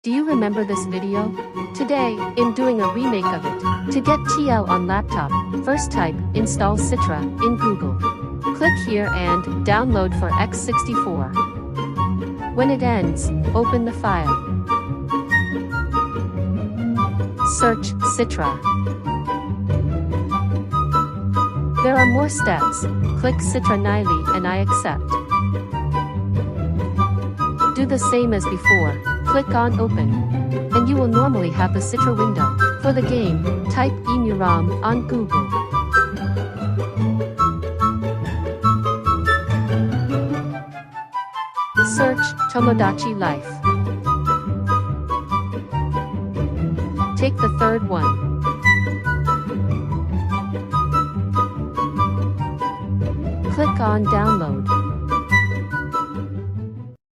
Do you remember this video? Today, I'm doing a remake of it. To get TL on laptop, first type, install Citra, in Google. Click here and download for x64. When it ends, open the file. Search Citra. There are more steps. Click Citra Nili and I accept. Do the same as before. Click on Open. And you will normally have the Citra window. For the game, type emuram on Google. Search Tomodachi Life. Take the third one. Click on Download.